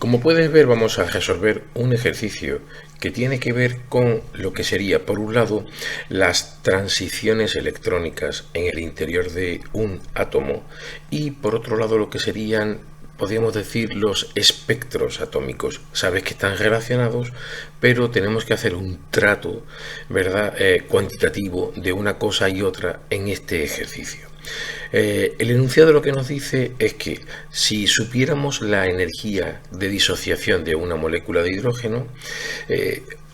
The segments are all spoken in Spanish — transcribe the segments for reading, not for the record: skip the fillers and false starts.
Como puedes ver, vamos a resolver un ejercicio que tiene que ver con lo que sería, por un lado, las transiciones electrónicas en el interior de un átomo y, por otro lado, lo que serían, podríamos decir, los espectros atómicos. Sabes que están relacionados, pero tenemos que hacer un trato, ¿verdad?, cuantitativo de una cosa y otra en este ejercicio. El enunciado lo que nos dice es que si supiéramos la energía de disociación de una molécula de hidrógeno,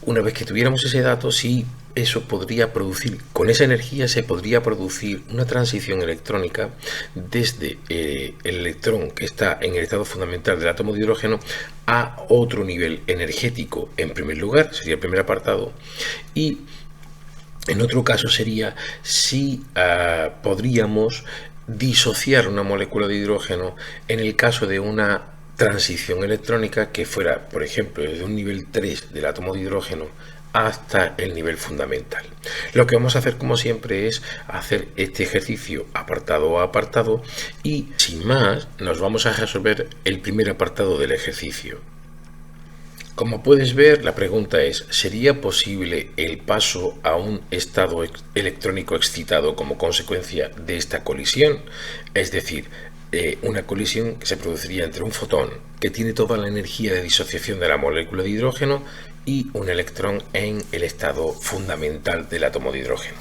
una vez que tuviéramos ese dato, sí, eso podría producir, con esa energía se podría producir una transición electrónica desde el electrón que está en el estado fundamental del átomo de hidrógeno a otro nivel energético, en primer lugar, sería el primer apartado, y en otro caso sería si podríamos disociar una molécula de hidrógeno en el caso de una transición electrónica que fuera, por ejemplo, desde un nivel 3 del átomo de hidrógeno hasta el nivel fundamental. Lo que vamos a hacer, como siempre, es hacer este ejercicio apartado a apartado y, sin más, nos vamos a resolver el primer apartado del ejercicio. Como puedes ver, la pregunta es, ¿sería posible el paso a un estado electrónico excitado como consecuencia de esta colisión? Es decir, una colisión que se produciría entre un fotón que tiene toda la energía de disociación de la molécula de hidrógeno y un electrón en el estado fundamental del átomo de hidrógeno.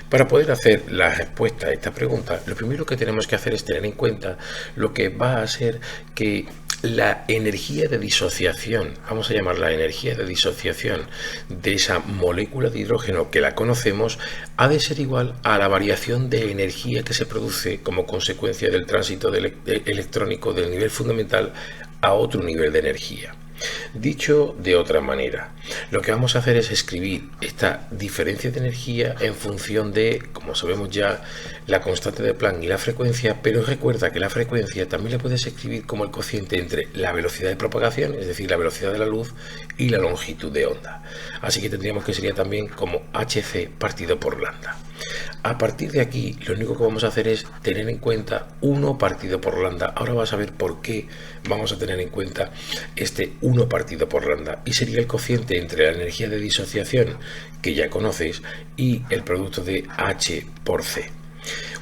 Para poder hacer la respuesta a esta pregunta, lo primero que tenemos que hacer es tener en cuenta lo que va a ser que la energía de disociación, vamos a llamarla energía de disociación de esa molécula de hidrógeno que la conocemos, ha de ser igual a la variación de energía que se produce como consecuencia del tránsito electrónico del nivel fundamental a otro nivel de energía. Dicho de otra manera, lo que vamos a hacer es escribir esta diferencia de energía en función de, como sabemos ya, la constante de Planck y la frecuencia, pero recuerda que la frecuencia también la puedes escribir como el cociente entre la velocidad de propagación, es decir, la velocidad de la luz, y la longitud de onda. Así que tendríamos que sería también como hc partido por lambda. A partir de aquí, lo único que vamos a hacer es tener en cuenta 1 partido por lambda. Ahora vas a ver por qué vamos a tener en cuenta este 1 partido por lambda. Y sería el cociente entre la energía de disociación, que ya conoces, y el producto de H por C.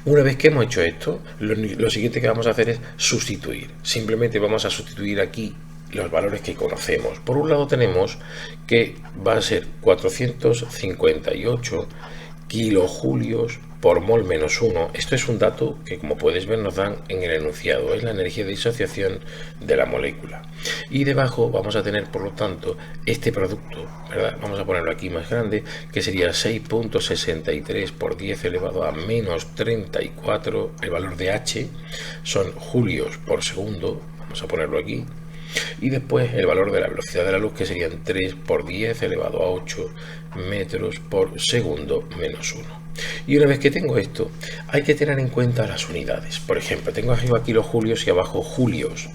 Una vez que hemos hecho esto, lo siguiente que vamos a hacer es sustituir. Simplemente vamos a sustituir aquí los valores que conocemos. Por un lado tenemos que va a ser 458 kilojulios por mol menos 1. Esto es un dato que, como puedes ver, nos dan en el enunciado. Es la energía de disociación de la molécula. Y debajo vamos a tener, por lo tanto, este producto, ¿verdad? Vamos a ponerlo aquí más grande, que sería 6.63 por 10 elevado a menos 34. El valor de H son julios por segundo. Vamos a ponerlo aquí. Y después el valor de la velocidad de la luz, que serían 3 por 10 elevado a 8 metros por segundo menos 1. Y una vez que tengo esto, hay que tener en cuenta las unidades. Por ejemplo, tengo arriba kilojulios y abajo julios.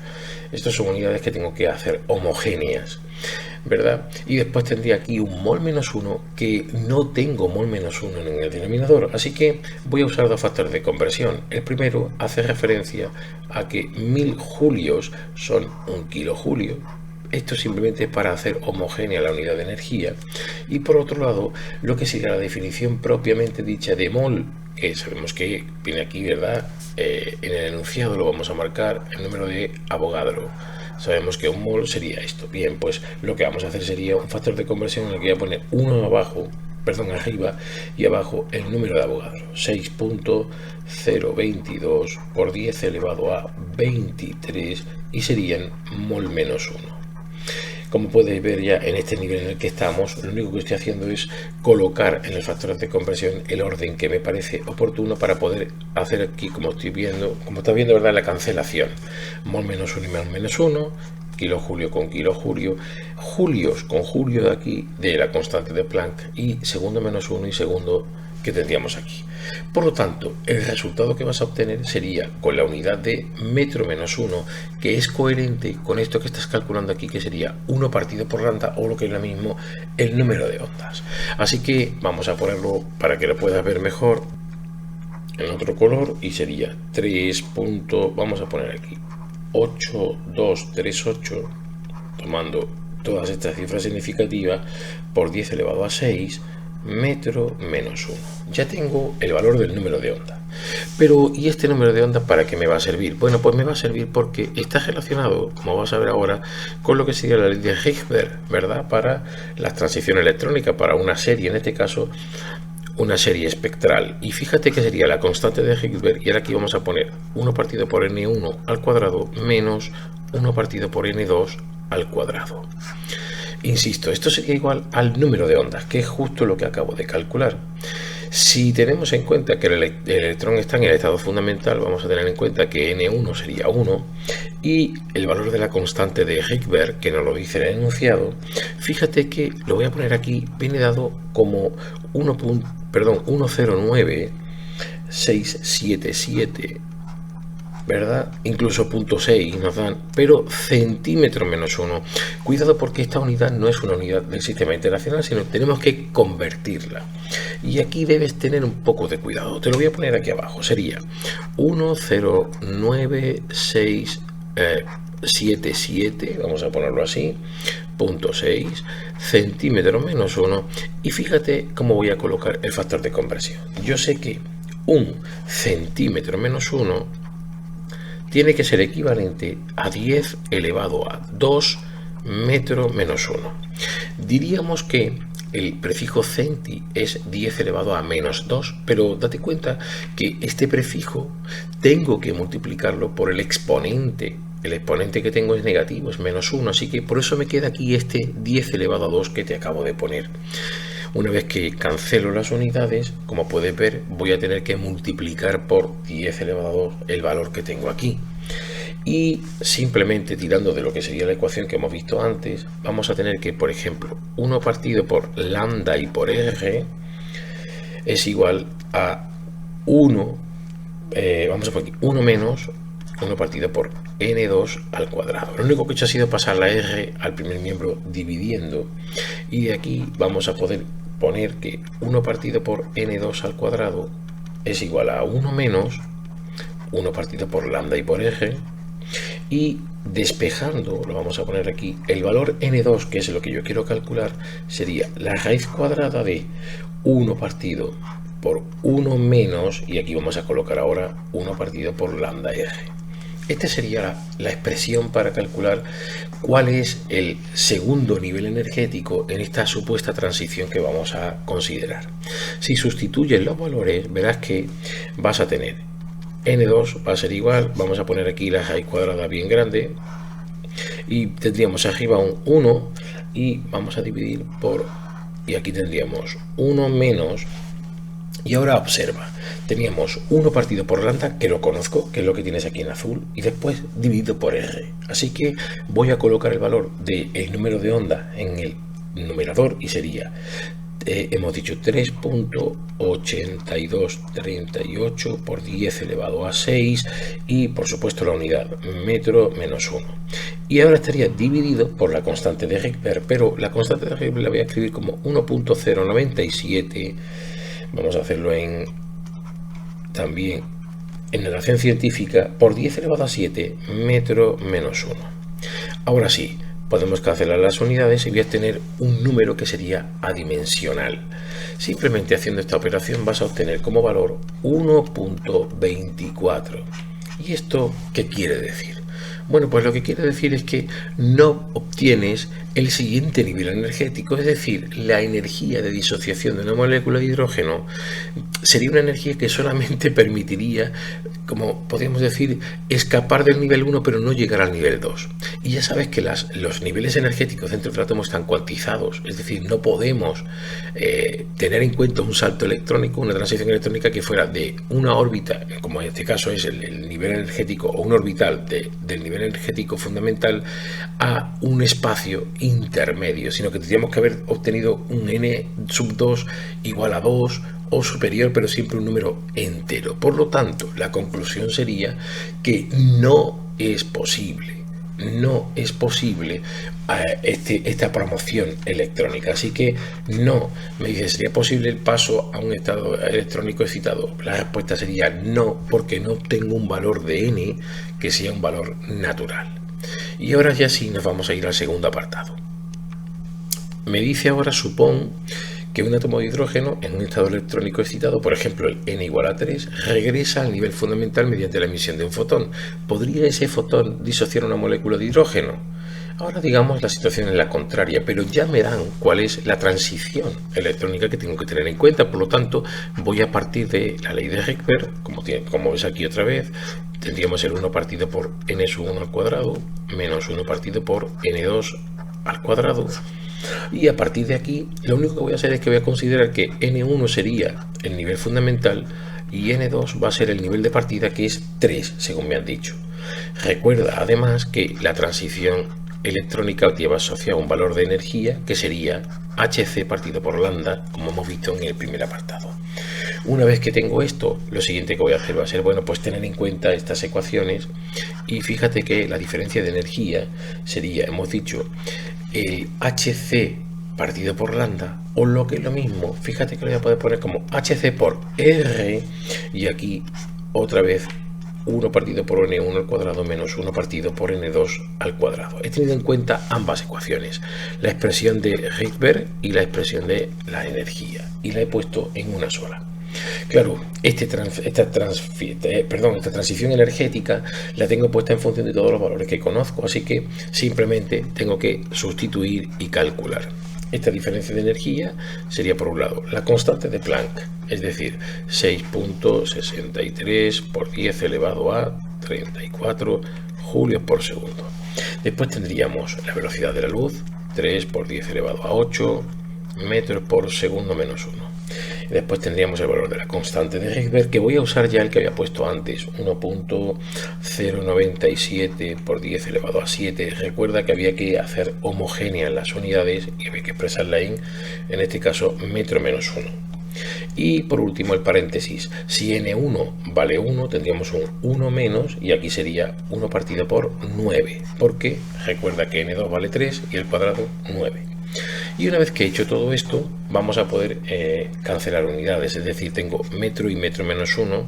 Estas son unidades que tengo que hacer homogéneas, ¿verdad? Y después tendría aquí un mol menos 1, que no tengo mol menos 1 en el denominador, así que voy a usar dos factores de conversión. El primero hace referencia a que 1000 julios son 1 kilojulio. Esto simplemente para hacer homogénea la unidad de energía. Y por otro lado, lo que sería la definición propiamente dicha de mol, que sabemos que viene aquí, ¿verdad? En el enunciado lo vamos a marcar el número de Avogadro. Sabemos que un mol sería esto. Bien, pues lo que vamos a hacer sería un factor de conversión en el que voy a poner uno abajo, perdón, arriba, y abajo el número de Avogadro. 6.022 por 10 elevado a 23 y serían mol menos 1. Como podéis ver ya en este nivel en el que estamos, lo único que estoy haciendo es colocar en los factores de conversión el orden que me parece oportuno para poder hacer aquí, como está viendo, ¿verdad?, la cancelación. Mol menos 1 y mol menos 1, kilojulio con kilojulio, julios con julio de aquí, de la constante de Planck, y segundo menos 1 y segundo que tendríamos aquí. Por lo tanto, el resultado que vas a obtener sería con la unidad de metro menos 1, que es coherente con esto que estás calculando aquí, que sería 1 partido por lambda, o lo que es lo mismo, el número de ondas. Así que vamos a ponerlo para que lo puedas ver mejor en otro color, y sería 3. Vamos a poner aquí 8238 tomando todas estas cifras significativas por 10 elevado a 6 metro menos 1. Ya tengo el valor del número de onda. Pero, ¿y este número de onda para qué me va a servir? Bueno, pues me va a servir porque está relacionado, como vas a ver ahora, con lo que sería la ley de Higgs, ¿verdad? Para las transiciones electrónicas, para una serie, en este caso, una serie espectral. Y fíjate que sería la constante de Higgs, y ahora aquí vamos a poner 1 partido por n1 al cuadrado menos 1 partido por n2 al cuadrado. Insisto, esto sería igual al número de ondas, que es justo lo que acabo de calcular. Si tenemos en cuenta que el electrón está en el estado fundamental, vamos a tener en cuenta que n1 sería 1 y el valor de la constante de Higgs, que nos lo dice el enunciado, fíjate que lo voy a poner aquí, viene dado como 1,09677, ¿verdad? Incluso 0,6 nos dan, pero centímetro menos 1. Cuidado porque esta unidad no es una unidad del sistema internacional, sino que tenemos que convertirla. Y aquí debes tener un poco de cuidado. Te lo voy a poner aquí abajo. Sería 1,09677, vamos a ponerlo así, 0,6 centímetro menos 1. Y fíjate cómo voy a colocar el factor de conversión. Yo sé que un centímetro menos 1 tiene que ser equivalente a 10 elevado a 2 metro menos 1. Diríamos que el prefijo centi es 10 elevado a menos 2, pero date cuenta que este prefijo tengo que multiplicarlo por el exponente. El exponente que tengo es negativo, es menos 1, así que por eso me queda aquí este 10 elevado a 2 que te acabo de poner. Una vez que cancelo las unidades, como puedes ver, voy a tener que multiplicar por 10 elevado a 2 el valor que tengo aquí. Y simplemente tirando de lo que sería la ecuación que hemos visto antes, vamos a tener que, por ejemplo, 1 partido por lambda y por r es igual a 1, vamos a poner aquí, 1 menos 1 partido por n2 al cuadrado. Lo único que he hecho ha sido pasar la r al primer miembro dividiendo, y de aquí vamos a poder poner que 1 partido por n2 al cuadrado es igual a 1 menos 1 partido por lambda y por r, y despejando, lo vamos a poner aquí, el valor n2, que es lo que yo quiero calcular, sería la raíz cuadrada de 1 partido por 1 menos, y aquí vamos a colocar ahora 1 partido por lambda r. Esta sería la expresión para calcular cuál es el segundo nivel energético en esta supuesta transición que vamos a considerar. Si sustituyes los valores, verás que vas a tener n2 va a ser igual, vamos a poner aquí la raíz cuadrada bien grande, y tendríamos arriba un 1, y vamos a dividir por, y aquí tendríamos 1 menos. Y ahora observa, teníamos 1 partido por lambda, que lo conozco, que es lo que tienes aquí en azul, y después dividido por r. Así que voy a colocar el valor del número de onda en el numerador, y sería, hemos dicho 3,8238 por 10 elevado a 6, y por supuesto la unidad, metro menos 1. Y ahora estaría dividido por la constante de Higgs, pero la constante de Higgs la voy a escribir como 1,097. Vamos a hacerlo también en notación científica por 10 elevado a 7 metro menos 1. Ahora sí, podemos cancelar las unidades y voy a tener un número que sería adimensional. Simplemente haciendo esta operación vas a obtener como valor 1,24. ¿Y esto qué quiere decir? Bueno, pues lo que quiere decir es que no obtienes el siguiente nivel energético, es decir, la energía de disociación de una molécula de hidrógeno sería una energía que solamente permitiría, como podríamos decir, escapar del nivel 1 pero no llegar al nivel 2. Y ya sabes que los niveles energéticos dentro del átomo están cuantizados, es decir, no podemos tener en cuenta un salto electrónico, una transición electrónica que fuera de una órbita, como en este caso es el nivel energético, o un orbital del nivel energético fundamental, a un espacio intermedio, sino que tendríamos que haber obtenido un n sub 2 igual a 2 o superior, pero siempre un número entero. Por lo tanto, la conclusión sería que no es posible esta promoción electrónica. Así que no, me dice, ¿sería posible el paso a un estado electrónico excitado? La respuesta sería no, porque no tengo un valor de n que sea un valor natural. Y ahora ya sí nos vamos a ir al segundo apartado. Me dice ahora, supón que un átomo de hidrógeno en un estado electrónico excitado, por ejemplo el n igual a 3, regresa al nivel fundamental mediante la emisión de un fotón. ¿Podría ese fotón disociar una molécula de hidrógeno? Ahora digamos la situación es la contraria, pero ya me dan cuál es la transición electrónica que tengo que tener en cuenta. Por lo tanto, voy a partir de la ley de Rydberg, como ves aquí otra vez. Tendríamos el 1 partido por n sub 1 al cuadrado menos 1 partido por n2 al cuadrado. Y a partir de aquí, lo único que voy a hacer es que voy a considerar que N1 sería el nivel fundamental y N2 va a ser el nivel de partida, que es 3, según me han dicho. Recuerda además que la transición electrónica lleva asociado un valor de energía que sería Hc partido por lambda, como hemos visto en el primer apartado. Una vez que tengo esto, lo siguiente que voy a hacer va a ser, bueno, pues tener en cuenta estas ecuaciones, y fíjate que la diferencia de energía sería, hemos dicho, el Hc partido por lambda, o lo que es lo mismo, fíjate que lo voy a poder poner como Hc por R, y aquí otra vez 1 partido por n1 al cuadrado menos 1 partido por n2 al cuadrado. He tenido en cuenta ambas ecuaciones, la expresión de Rydberg y la expresión de la energía, y la he puesto en una sola. Claro, esta transición energética la tengo puesta en función de todos los valores que conozco, así que simplemente tengo que sustituir y calcular. Esta diferencia de energía sería, por un lado, la constante de Planck, es decir, 6.63 por 10 elevado a 34 julios por segundo. Después tendríamos la velocidad de la luz, 3 por 10 elevado a 8 metros por segundo menos 1. Después tendríamos el valor de la constante de Rydberg, que voy a usar ya el que había puesto antes, 1.097 por 10 elevado a 7. Recuerda que había que hacer homogéneas las unidades y había que expresarla en este caso, metro menos 1. Y por último el paréntesis, si n1 vale 1, tendríamos un 1 menos, y aquí sería 1 partido por 9, porque recuerda que n2 vale 3 y el cuadrado 9. Y una vez que he hecho todo esto, vamos a poder cancelar unidades, es decir, tengo metro y metro menos 1,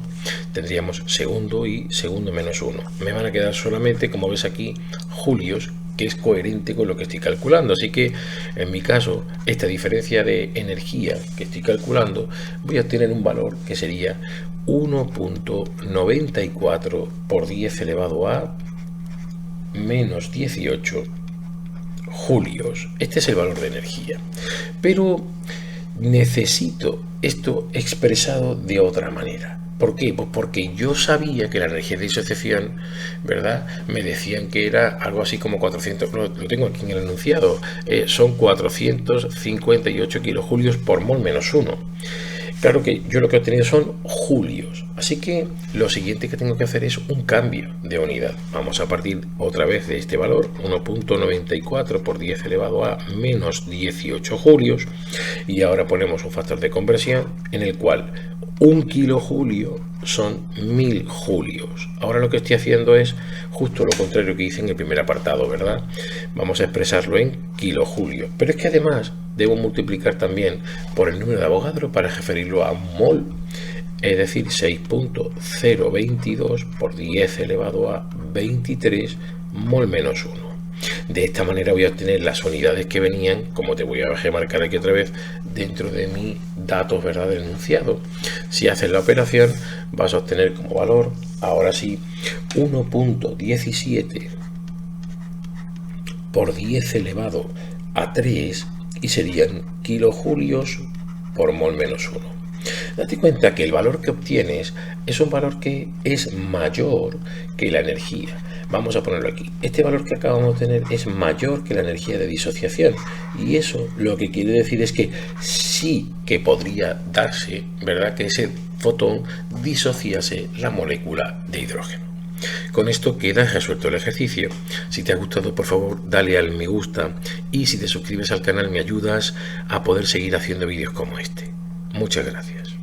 tendríamos segundo y segundo menos 1. Me van a quedar solamente, como ves aquí, julios, que es coherente con lo que estoy calculando. Así que, en mi caso, esta diferencia de energía que estoy calculando, voy a obtener un valor que sería 1.94 por 10 elevado a menos 18 julios. Este es el valor de energía, pero necesito esto expresado de otra manera. ¿Por qué? Pues porque yo sabía que la energía de disociación, ¿verdad? Me decían que era algo así como 400, lo tengo aquí en el enunciado, son 458 kilojulios por mol menos 1. Claro que yo lo que he obtenido son julios, así que lo siguiente que tengo que hacer es un cambio de unidad. Vamos a partir otra vez de este valor, 1.94 por 10 elevado a menos 18 julios, y ahora ponemos un factor de conversión en el cual 1 kilojulio son 1000 julios. Ahora lo que estoy haciendo es justo lo contrario que hice en el primer apartado, ¿verdad? Vamos a expresarlo en kilojulios, pero es que además debo multiplicar también por el número de Avogadro para referirlo a mol, es decir, 6.022 por 10 elevado a 23 mol menos 1. De esta manera voy a obtener las unidades que venían, como te voy a remarcar aquí otra vez, dentro de mis datos, ¿verdad?, del enunciado. Si haces la operación, vas a obtener como valor, ahora sí, 1.17 por 10 elevado a 3, y serían kilojulios por mol menos 1. Date cuenta que el valor que obtienes es un valor que es mayor que la energía. Vamos a ponerlo aquí. Este valor que acabamos de tener es mayor que la energía de disociación. Y eso lo que quiere decir es que sí que podría darse, ¿verdad?, que ese fotón disociase la molécula de hidrógeno. Con esto queda resuelto el ejercicio. Si te ha gustado, por favor, dale al me gusta, y si te suscribes al canal me ayudas a poder seguir haciendo vídeos como este. Muchas gracias.